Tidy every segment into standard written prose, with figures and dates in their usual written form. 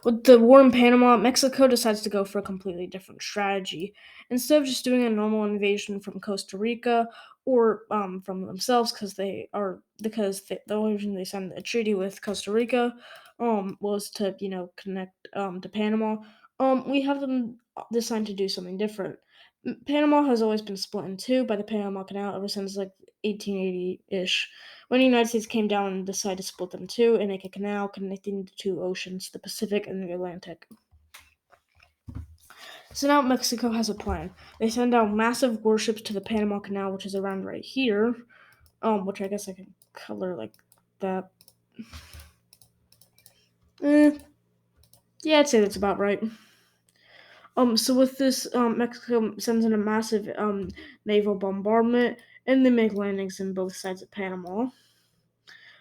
With the war in Panama, Mexico decides to go for a completely different strategy. Instead of just doing a normal invasion from Costa Rica or from themselves, the only reason they signed a treaty with Costa Rica was to connect to Panama. We have them decide to do something different. Panama has always been split in two by the Panama Canal ever since like 1880-ish, when the United States came down and decided to split them in two and make a canal connecting the two oceans, the Pacific and the Atlantic. So now Mexico has a plan. They send out massive warships to the Panama Canal, which is around right here, which I guess I can color like that. Eh, yeah, I'd say that's about right. So with this, Mexico sends in a massive naval bombardment, and they make landings in both sides of Panama.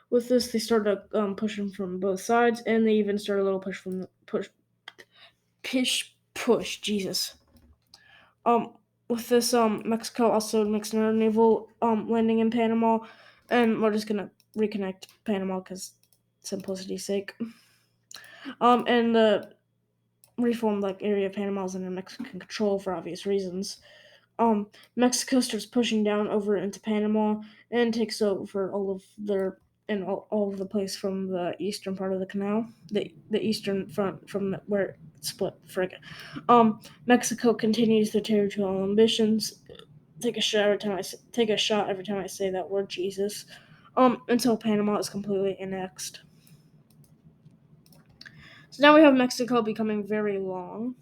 With this, they started pushing from both sides, and they even started a little push from the push. Jesus. Um, with this, Mexico also makes another naval landing in Panama, and we're just gonna reconnect Panama because simplicity's sake. And the reformed like area of Panama is under Mexican control for obvious reasons. Mexico starts pushing down over into Panama and takes over all of the place from the eastern part of the canal, the eastern front from where it split. Mexico continues their territorial ambitions. Take a shot every time I say that word, Jesus. Until Panama is completely annexed. So now we have Mexico becoming very long.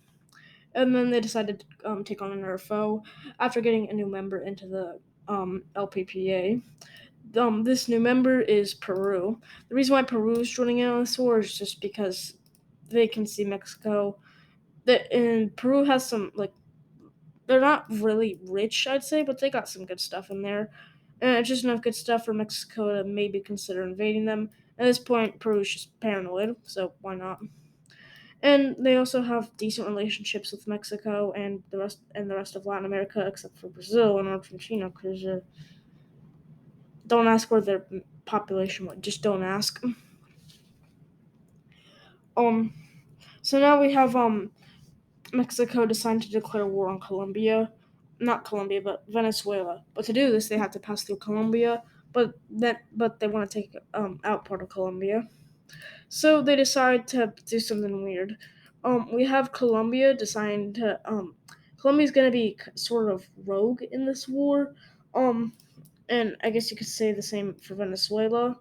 And then they decided to take on another foe after getting a new member into the LPPA. This new member is Peru. The reason why Peru is joining in on this war is just because they can see Mexico. And Peru has some they're not really rich, I'd say, but they got some good stuff in there, and it's just enough good stuff for Mexico to maybe consider invading them. At this point, Peru's just paranoid, so why not? And they also have decent relationships with Mexico and the rest of Latin America, except for Brazil and Argentina, because don't ask where their population went. Just don't ask. Um. So now we have Mexico decided to declare war on Colombia, not Colombia, but Venezuela. But to do this, they have to pass through Colombia. But they want to take out part of Colombia. So they decide to do something weird. We have Colombia deciding to Colombia's gonna be sort of rogue in this war. And I guess you could say the same for Venezuela,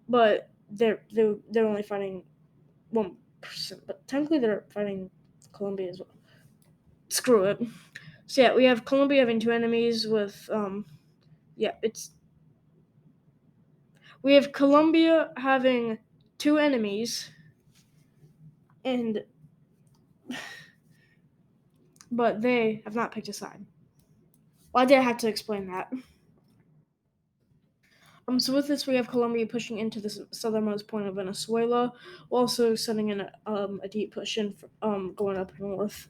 but they're only fighting 1%, but technically they're fighting Colombia as well. Screw it. So yeah, we have Colombia having two enemies with yeah, it's we have Colombia having two enemies and but they have not picked a side. Why did I have to explain that? So with this, we have Colombia pushing into the southernmost point of Venezuela, while also sending in a deep push in, going up north.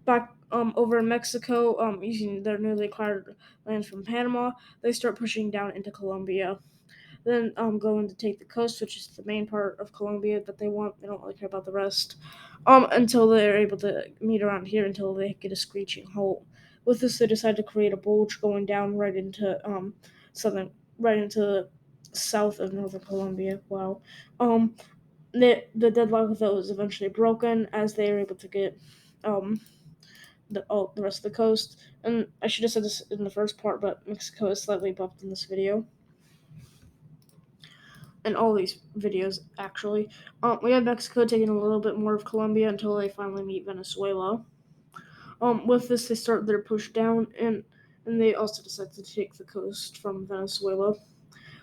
Back over in Mexico, using their newly acquired lands from Panama, they start pushing down into Colombia. Then going to take the coast, which is the main part of Colombia that they want. They don't really care about the rest. Until they're able to meet around here until they get a screeching halt. With this, they decide to create a bulge going down southern, right into the south of northern Colombia. Wow. Um, the deadlock with those was eventually broken as they were able to get um the rest of the coast. And I should have said this in the first part, but Mexico is slightly buffed in this video and all these videos actually. We have Mexico taking a little bit more of Colombia until they finally meet Venezuela. With this, they start their push down, and they also decide to take the coast from Venezuela.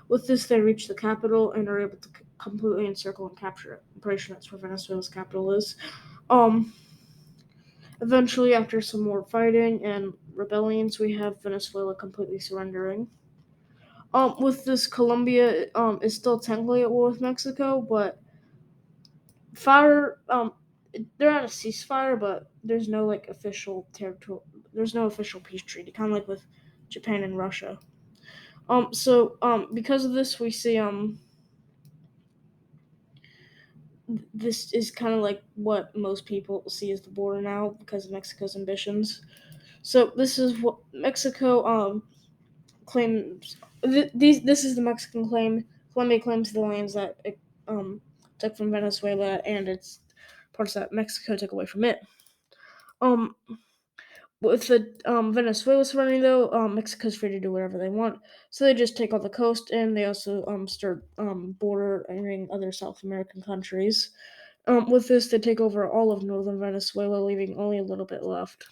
With this, they reach the capital and are able to completely encircle and capture it. I'm pretty sure that's where Venezuela's capital is. Um, Eventually, after some more fighting and rebellions, we have Venezuela completely surrendering. With this, Colombia is still technically at war with Mexico, but fire they're at a ceasefire, but there's no like official territory. There's no official peace treaty, kind of like with Japan and Russia. Because of this, we see this is kind of like what most people see as the border now because of Mexico's ambitions. So this is what Mexico claims. This is the Mexican claim. Colombia claims the lands that it took from Venezuela and its parts that Mexico took away from it. Um, with the Venezuela surrendering, though, Mexico's free to do whatever they want. So they just take all the coast, and they also start bordering other South American countries. With this, they take over all of northern Venezuela, leaving only a little bit left.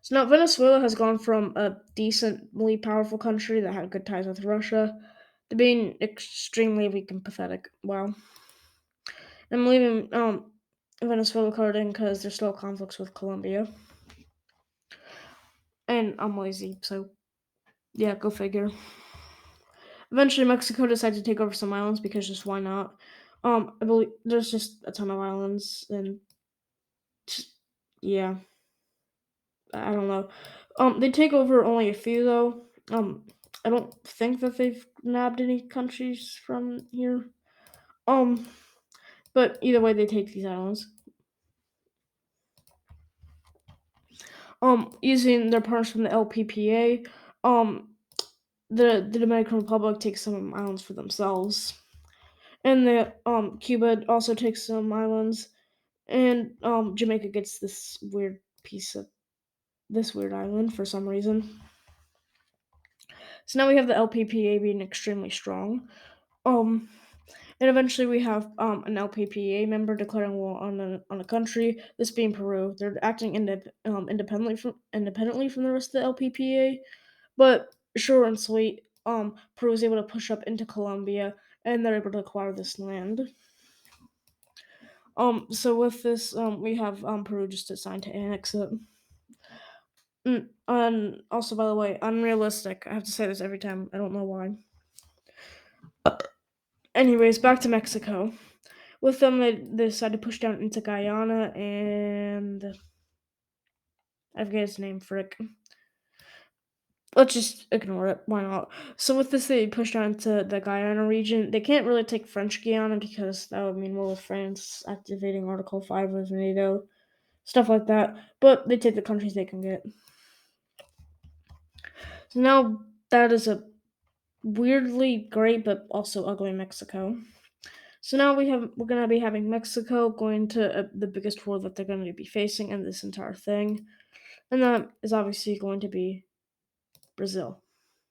So now Venezuela has gone from a decently powerful country that had good ties with Russia to being extremely weak and pathetic. Wow. I'm leaving Venezuela card in because there's still conflicts with Colombia. And I'm lazy, so yeah, go figure. Eventually, Mexico decided to take over some islands because just why not? I believe there's just a ton of islands, and just, yeah, I don't know. They take over only a few though. I don't think that they've nabbed any countries from here. Um, but either way, they take these islands. Using their partners from the LPPA, um, the Dominican Republic takes some islands for themselves, and the Cuba also takes some islands, and Jamaica gets this weird island for some reason. So now we have the LPPA being extremely strong. Um, and eventually we have an LPPA member declaring war on a country. This being Peru. They're acting independently from the rest of the LPPA, but short and sweet. Peru is able to push up into Colombia, and they're able to acquire this land. So with this, we have Peru just assigned to annex it. And also, by the way, unrealistic. I have to say this every time. I don't know why. Anyways, back to Mexico. With them, they decided to push down into Guyana, and I forget his name. Frick. Let's just ignore it. Why not? So with this, they push down to the Guyana region. They can't really take French Guiana because that would mean war with France, activating Article 5 of NATO, stuff like that. But they take the countries they can get. So now that is a weirdly great but also ugly Mexico. So now we're gonna be having Mexico going to the biggest war that they're going to be facing in this entire thing, and that is obviously going to be Brazil.